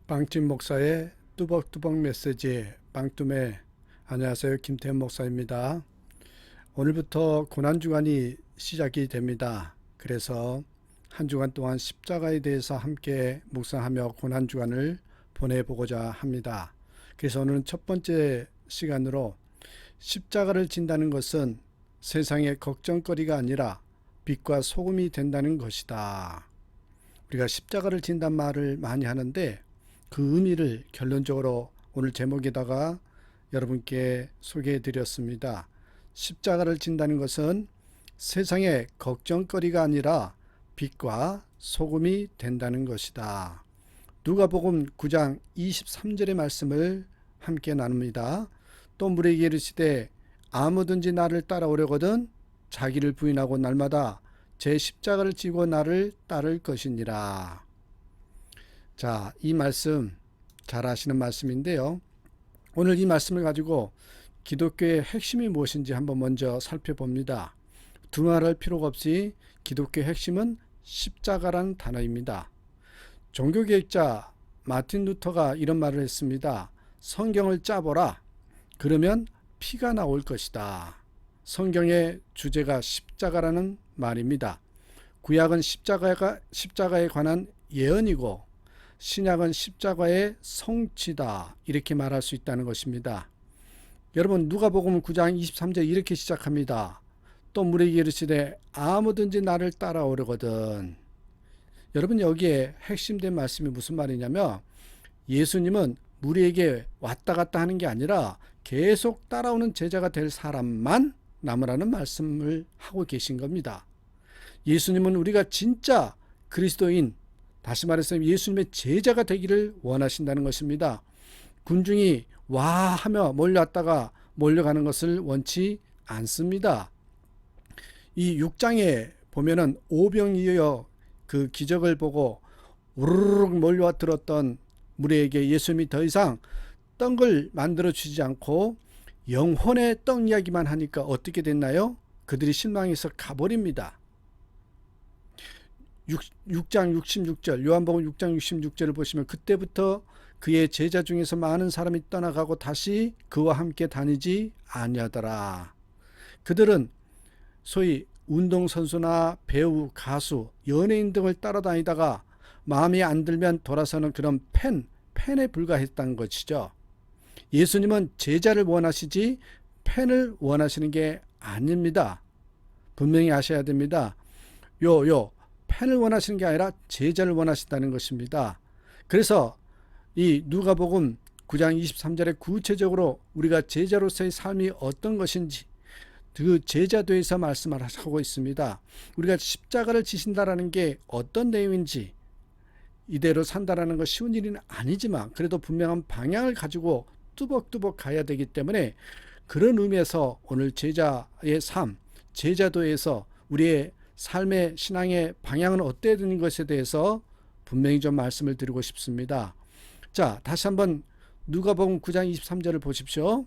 빵집 목사의 뚜벅뚜벅 메시지 빵뚜매. 안녕하세요, 김태현 목사입니다. 오늘부터 고난주간이 시작이 됩니다. 그래서 한 주간 동안 십자가에 대해서 함께 묵상하며 고난주간을 보내보고자 합니다. 그래서 오늘은 첫 번째 시간으로 십자가를 진다는 것은 세상의 걱정거리가 아니라 빛과 소금이 된다는 것이다. 우리가 십자가를 진단 말을 많이 하는데 그 의미를 결론적으로 오늘 제목에다가 여러분께 소개해 드렸습니다. 십자가를 진다는 것은 세상의 걱정거리가 아니라 빛과 소금이 된다는 것이다. 누가복음 9장 23절의 말씀을 함께 나눕니다. 또 무리에게 이르시되 아무든지 나를 따라오려거든 자기를 부인하고 날마다 제 십자가를 지고 나를 따를 것이니라. 자, 이 말씀 잘 아시는 말씀인데요. 오늘 이 말씀을 가지고 기독교의 핵심이 무엇인지 한번 먼저 살펴봅니다. 두말할 필요가 없이 기독교의 핵심은 십자가라는 단어입니다. 종교개혁자 마틴 루터가 이런 말을 했습니다. 성경을 짜보라. 그러면 피가 나올 것이다. 성경의 주제가 십자가라는 말입니다. 구약은 십자가에 관한 예언이고 신약은 십자가의 성취다, 이렇게 말할 수 있다는 것입니다. 여러분, 누가복음 9장 23절 이렇게 시작합니다. 또 무리에게 이르시되 아무든지 나를 따라오려거든. 여러분, 여기에 핵심된 말씀이 무슨 말이냐면 예수님은 무리에게 왔다 갔다 하는 게 아니라 계속 따라오는 제자가 될 사람만 남으라는 말씀을 하고 계신 겁니다. 예수님은 우리가 진짜 그리스도인, 다시 말해서 예수님의 제자가 되기를 원하신다는 것입니다. 군중이 와 하며 몰려왔다가 몰려가는 것을 원치 않습니다. 이 6장에 보면은 오병이어 그 기적을 보고 우르르 몰려와 들었던 무리에게 예수님이 더 이상 떡을 만들어 주지 않고 영혼의 떡 이야기만 하니까 어떻게 됐나요? 그들이 실망해서 가버립니다. 6장 66절, 요한복음 6장 66절을 보시면 그때부터 그의 제자 중에서 많은 사람이 떠나가고 다시 그와 함께 다니지 아니하더라. 그들은 소위 운동선수나 배우, 가수, 연예인 등을 따라다니다가 마음에 안 들면 돌아서는 그런 팬에 불과했다는 것이죠. 예수님은 제자를 원하시지 팬을 원하시는 게 아닙니다. 분명히 아셔야 됩니다. 팬을 원하시는 게 아니라 제자를 원하신다는 것입니다. 그래서 이 누가복음 9장 23절에 구체적으로 우리가 제자로서의 삶이 어떤 것인지 그 제자도에서 말씀을 하고 있습니다. 우리가 십자가를 지신다라는 게 어떤 내용인지, 이대로 산다라는 것 쉬운 일은 아니지만 그래도 분명한 방향을 가지고 뚜벅뚜벅 가야 되기 때문에 그런 의미에서 오늘 제자의 삶, 제자도에서 우리의 삶의 신앙의 방향은 어때야 되는 것에 대해서 분명히 좀 말씀을 드리고 싶습니다. 자, 다시 한번 누가복음 9장 23절을 보십시오.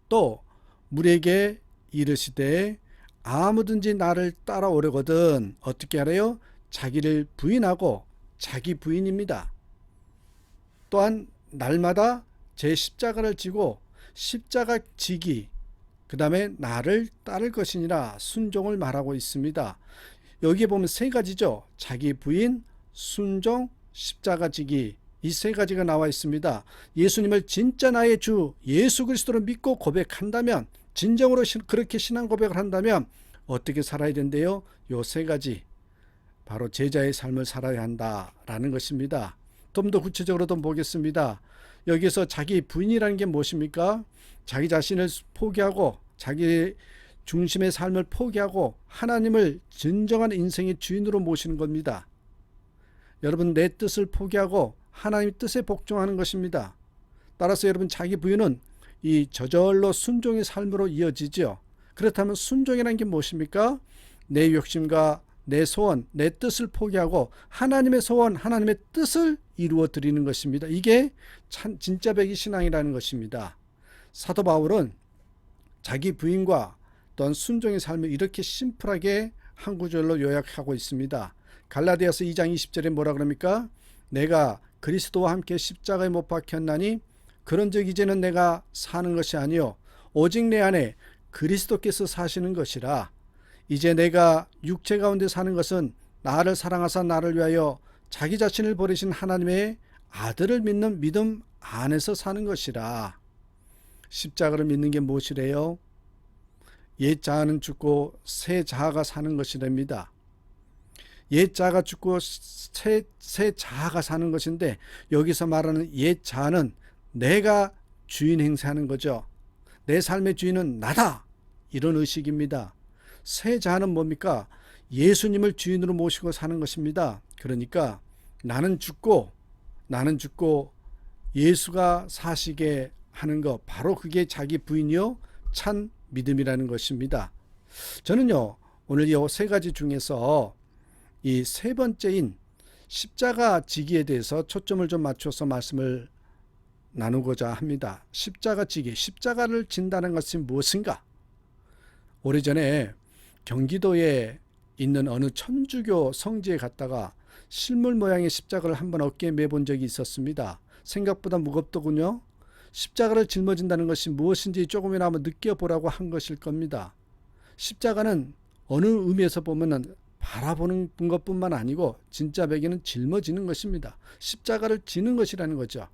또 무리에게 이르시되 아무든지 나를 따라오려거든 어떻게 하래요? 자기를 부인하고, 자기 부인입니다. 또한 날마다 제 십자가를 지고 십자가 지기, 그 다음에 나를 따를 것이니라 순종을 말하고 있습니다. 여기에 보면 세 가지죠. 자기 부인, 순종, 십자가 지기, 이 세 가지가 나와 있습니다. 예수님을 진짜 나의 주 예수 그리스도로 믿고 고백한다면, 진정으로 그렇게 신앙 고백을 한다면 어떻게 살아야 된대요? 요 세 가지, 바로 제자의 삶을 살아야 한다라는 것입니다. 좀 더 구체적으로 좀 보겠습니다. 여기서 자기 부인이라는 게 무엇입니까? 자기 자신을 포기하고 자기 중심의 삶을 포기하고 하나님을 진정한 인생의 주인으로 모시는 겁니다. 여러분, 내 뜻을 포기하고 하나님의 뜻에 복종하는 것입니다. 따라서 여러분, 자기 부인은 이 저절로 순종의 삶으로 이어지죠. 그렇다면 순종이라는 게 무엇입니까? 내 욕심과 내 소원, 내 뜻을 포기하고 하나님의 소원, 하나님의 뜻을 이루어 드리는 것입니다. 이게 참 진짜 배기 신앙이라는 것입니다. 사도 바울은 자기 부인과 또한 순종의 삶을 이렇게 심플하게 한 구절로 요약하고 있습니다. 갈라디아서 2장 20절에 뭐라 그럽니까? 내가 그리스도와 함께 십자가에 못 박혔나니 그런즉 이제는 내가 사는 것이 아니요 오직 내 안에 그리스도께서 사시는 것이라. 이제 내가 육체 가운데 사는 것은 나를 사랑하사 나를 위하여 자기 자신을 버리신 하나님의 아들을 믿는 믿음 안에서 사는 것이라. 십자가를 믿는 게 무엇이래요? 옛 자아는 죽고 새 자아가 사는 것이랍니다. 옛 자아가 죽고 새 자아가 사는 것인데, 여기서 말하는 옛 자아는 내가 주인 행세하는 거죠. 내 삶의 주인은 나다, 이런 의식입니다. 새 자아는 뭡니까? 예수님을 주인으로 모시고 사는 것입니다. 그러니까 나는 죽고 예수가 사시게 하는 것, 바로 그게 자기 부인이요 참 믿음이라는 것입니다. 저는요, 오늘 이 세 가지 중에서 이 세 번째인 십자가 지기에 대해서 초점을 좀 맞춰서 말씀을 나누고자 합니다. 십자가 지기, 십자가를 진다는 것이 무엇인가? 오래전에 경기도에 있는 어느 천주교 성지에 갔다가 실물 모양의 십자가를 한번 어깨에 매본 적이 있었습니다. 생각보다 무겁더군요. 십자가를 짊어진다는 것이 무엇인지 조금이나마 느껴보라고 한 것일 겁니다. 십자가는 어느 의미에서 보면 바라보는 것뿐만 아니고 진짜 배경은 짊어지는 것입니다. 십자가를 지는 것이라는 거죠.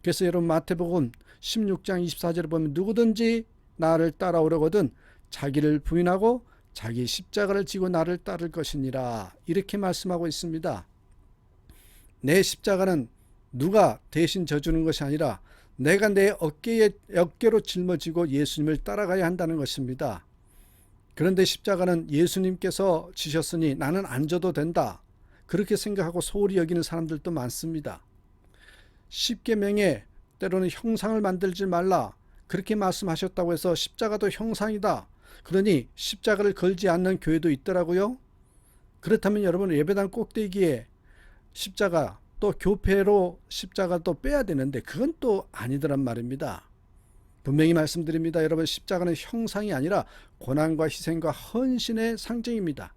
그래서 여러분 마태복음 16장 24절에 보면 누구든지 나를 따라오려거든 자기를 부인하고 자기 십자가를 지고 나를 따를 것이니라, 이렇게 말씀하고 있습니다. 내 십자가는 누가 대신 져주는 것이 아니라 내가 내 어깨로 짊어지고 예수님을 따라가야 한다는 것입니다. 그런데 십자가는 예수님께서 지셨으니 나는 안 져도 된다, 그렇게 생각하고 소홀히 여기는 사람들도 많습니다. 십계명에 때로는 형상을 만들지 말라, 그렇게 말씀하셨다고 해서 십자가도 형상이다, 그러니 십자가를 걸지 않는 교회도 있더라고요. 그렇다면 여러분, 예배당 꼭대기에 십자가, 또 교회로 십자가도 빼야 되는데 그건 또 아니더란 말입니다. 분명히 말씀드립니다. 여러분, 십자가는 형상이 아니라 고난과 희생과 헌신의 상징입니다.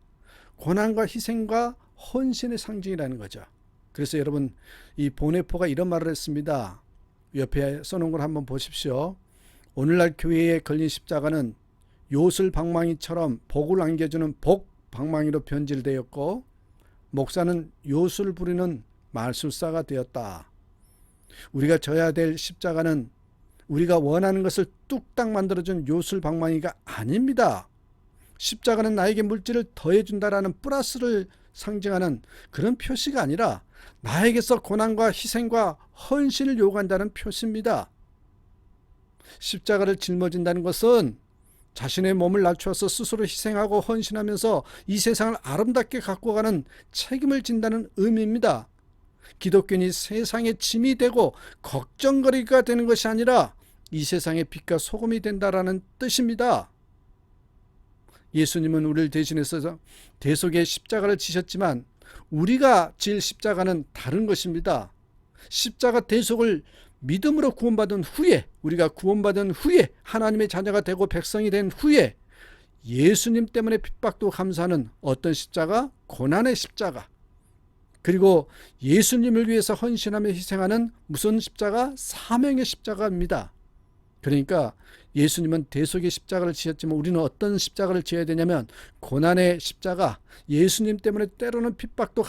고난과 희생과 헌신의 상징이라는 거죠. 그래서 여러분, 이 보네포가 이런 말을 했습니다. 옆에 써놓은 걸 한번 보십시오. 오늘날 교회에 걸린 십자가는 요술 방망이처럼 복을 안겨주는 복 방망이로 변질되었고, 목사는 요술 부리는 말술사가 되었다. 우리가 져야 될 십자가는 우리가 원하는 것을 뚝딱 만들어준 요술 방망이가 아닙니다. 십자가는 나에게 물질을 더해준다라는 플러스를 상징하는 그런 표시가 아니라 나에게서 고난과 희생과 헌신을 요구한다는 표시입니다. 십자가를 짊어진다는 것은 자신의 몸을 낮추어서 스스로 희생하고 헌신하면서 이 세상을 아름답게 갖고 가는 책임을 진다는 의미입니다. 기독교인이 세상의 짐이 되고 걱정거리가 되는 것이 아니라 이 세상의 빛과 소금이 된다라는 뜻입니다. 예수님은 우리를 대신해서 대속의 십자가를 지셨지만 우리가 질 십자가는 다른 것입니다. 십자가 대속을 믿음으로 구원받은 후에, 우리가 구원받은 후에, 하나님의 자녀가 되고 백성이 된 후에 예수님 때문에 핍박도 감수하는 어떤 십자가? 고난의 십자가. 그리고 예수님을 위해서 헌신하며 희생하는 무슨 십자가? 사명의 십자가입니다. 그러니까 예수님은 대속의 십자가를 지셨지만 우리는 어떤 십자가를 지어야 되냐면 고난의 십자가, 예수님 때문에 때로는 핍박도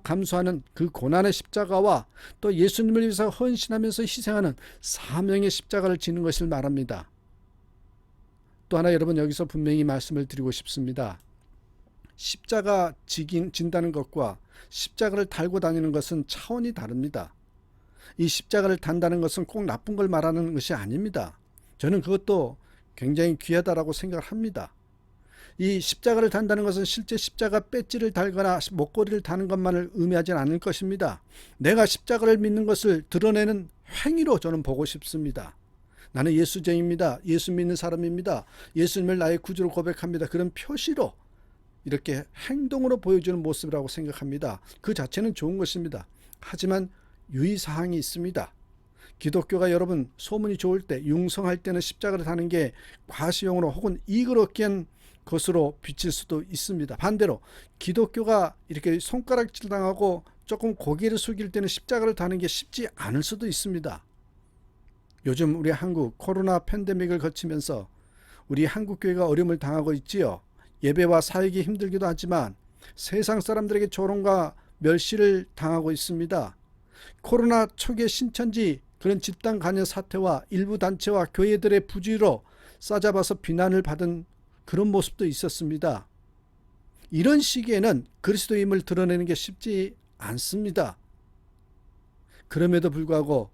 감수하는 그 고난의 십자가와 또 예수님을 위해서 헌신하면서 희생하는 사명의 십자가를 지는 것을 말합니다. 또 하나 여러분, 여기서 분명히 말씀을 드리고 싶습니다. 십자가 진다는 것과 십자가를 달고 다니는 것은 차원이 다릅니다. 이 십자가를 단다는 것은 꼭 나쁜 걸 말하는 것이 아닙니다. 저는 그것도 굉장히 귀하다라고 생각을 합니다. 이 십자가를 단다는 것은 실제 십자가 배지를 달거나 목걸이를 다는 것만을 의미하지는 않을 것입니다. 내가 십자가를 믿는 것을 드러내는 행위로 저는 보고 싶습니다. 나는 예수쟁입니다. 예수 믿는 사람입니다. 예수님을 나의 구주로 고백합니다. 그런 표시로 이렇게 행동으로 보여주는 모습이라고 생각합니다. 그 자체는 좋은 것입니다. 하지만 유의사항이 있습니다. 기독교가 여러분 소문이 좋을 때, 융성할 때는 십자가를 다는 게 과시용으로 혹은 이익을 얻기 위한 것으로 비칠 수도 있습니다. 반대로 기독교가 이렇게 손가락질 당하고 조금 고개를 숙일 때는 십자가를 다는 게 쉽지 않을 수도 있습니다. 요즘 우리 한국 코로나 팬데믹을 거치면서 우리 한국교회가 어려움을 당하고 있지요. 예배와 사역이 힘들기도 하지만 세상 사람들에게 조롱과 멸시를 당하고 있습니다. 코로나 초기의 신천지 그런 집단 간여 사태와 일부 단체와 교회들의 부주의로 싸잡아서 비난을 받은 그런 모습도 있었습니다. 이런 시기에는 그리스도임을 드러내는 게 쉽지 않습니다. 그럼에도 불구하고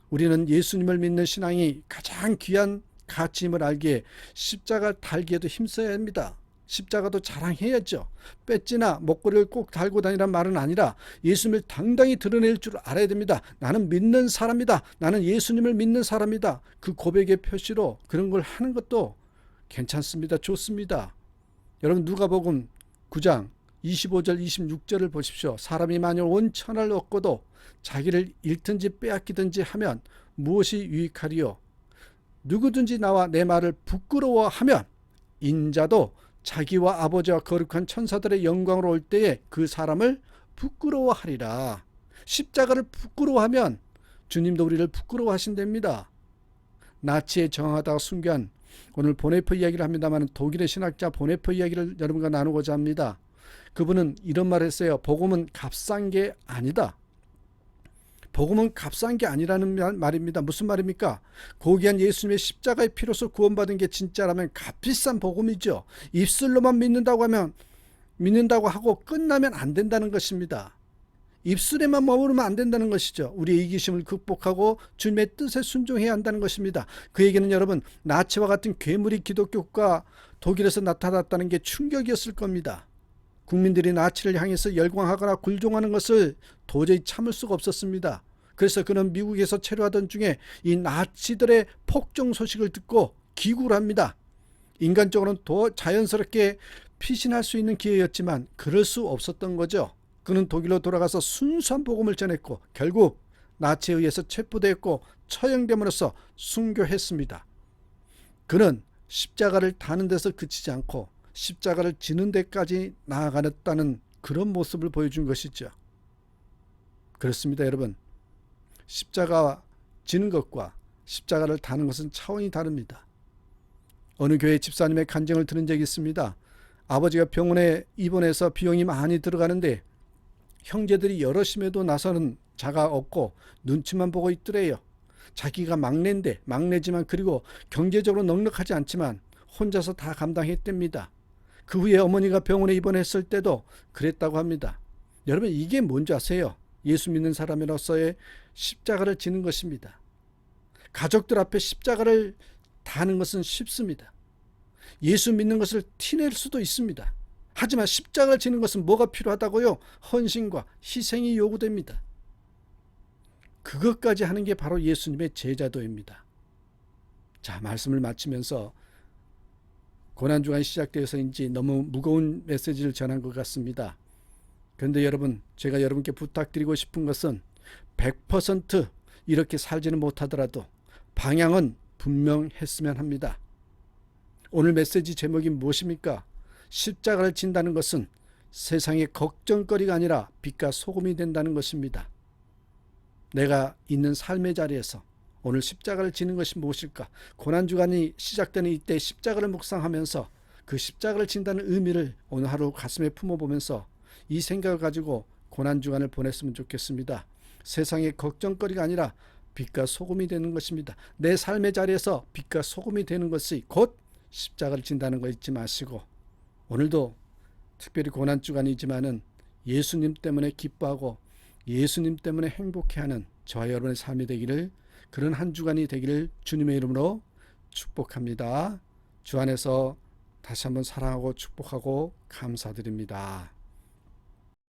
우리는 예수님을 믿는 신앙이 가장 귀한 가치임을 알기에 십자가를 달기에도 힘써야 합니다. 십자가도 자랑해야죠. 배지나 목걸이를 꼭 달고 다니란 말은 아니라 예수님을 당당히 드러낼 줄 알아야 됩니다. 나는 믿는 사람이다. 나는 예수님을 믿는 사람이다. 그 고백의 표시로 그런 걸 하는 것도 괜찮습니다. 좋습니다. 여러분 누가복음 9장 25절 26절을 보십시오. 사람이 만일 온 천하를 얻고도 자기를 잃든지 빼앗기든지 하면 무엇이 유익하리요? 누구든지 나와 내 말을 부끄러워하면 인자도 자기와 아버지와 거룩한 천사들의 영광으로 올 때에 그 사람을 부끄러워하리라. 십자가를 부끄러워하면 주님도 우리를 부끄러워하신답니다. 나치에 저항하다가 순교한 오늘 보네퍼 이야기를 합니다만 독일의 신학자 보네퍼 이야기를 여러분과 나누고자 합니다. 그분은 이런 말을 했어요. 복음은 값싼 게 아니다. 복음은 값싼 게 아니라는 말입니다. 무슨 말입니까? 고귀한 예수님의 십자가의 피로서 구원받은 게 진짜라면 값비싼 복음이죠. 입술로만 믿는다고 하고 끝나면 안 된다는 것입니다. 입술에만 머무르면 안 된다는 것이죠. 우리의 이기심을 극복하고 주님의 뜻에 순종해야 한다는 것입니다. 그에게는 여러분 나치와 같은 괴물이 기독교가 독일에서 나타났다는 게 충격이었을 겁니다. 국민들이 나치를 향해서 열광하거나 굴종하는 것을 도저히 참을 수가 없었습니다. 그래서 그는 미국에서 체류하던 중에 이 나치들의 폭정 소식을 듣고 기구를 합니다. 인간적으로는 더 자연스럽게 피신할 수 있는 기회였지만 그럴 수 없었던 거죠. 그는 독일로 돌아가서 순수한 복음을 전했고 결국 나치에 의해서 체포되었고 처형됨으로써 순교했습니다. 그는 십자가를 다는 데서 그치지 않고 십자가를 지는 데까지 나아가겠다는 그런 모습을 보여준 것이죠. 그렇습니다, 여러분. 십자가 지는 것과 십자가를 다는 것은 차원이 다릅니다. 어느 교회 집사님의 간증을 들은 적이 있습니다. 아버지가 병원에 입원해서 비용이 많이 들어가는데 형제들이 여럿임에도 나서는 자가 없고 눈치만 보고 있더래요. 자기가 막내지만 그리고 경제적으로 넉넉하지 않지만 혼자서 다 감당했답니다. 그 후에 어머니가 병원에 입원했을 때도 그랬다고 합니다. 여러분 이게 뭔지 아세요? 예수 믿는 사람으로서의 십자가를 지는 것입니다. 가족들 앞에 십자가를 다는 것은 쉽습니다. 예수 믿는 것을 티낼 수도 있습니다. 하지만 십자가를 지는 것은 뭐가 필요하다고요? 헌신과 희생이 요구됩니다. 그것까지 하는 게 바로 예수님의 제자도입니다. 자, 말씀을 마치면서 고난주간이 시작되어서인지 너무 무거운 메시지를 전한 것 같습니다. 그런데 여러분, 제가 여러분께 부탁드리고 싶은 것은 100% 이렇게 살지는 못하더라도 방향은 분명했으면 합니다. 오늘 메시지 제목이 무엇입니까? 십자가를 진다는 것은 세상의 걱정거리가 아니라 빛과 소금이 된다는 것입니다. 내가 있는 삶의 자리에서 오늘 십자가를 지는 것이 무엇일까? 고난주간이 시작되는 이때 십자가를 묵상하면서 그 십자가를 진다는 의미를 오늘 하루 가슴에 품어보면서 이 생각을 가지고 고난주간을 보냈으면 좋겠습니다. 세상의 걱정거리가 아니라 빛과 소금이 되는 것입니다. 내 삶의 자리에서 빛과 소금이 되는 것이 곧 십자가를 진다는 거 잊지 마시고 오늘도 특별히 고난주간이지만은 예수님 때문에 기뻐하고 예수님 때문에 행복해하는 저와 여러분의 삶이 되기를 그런 한 주간이 되기를 주님의 이름으로 축복합니다. 주 안에서 다시 한번 사랑하고 축복하고 감사드립니다.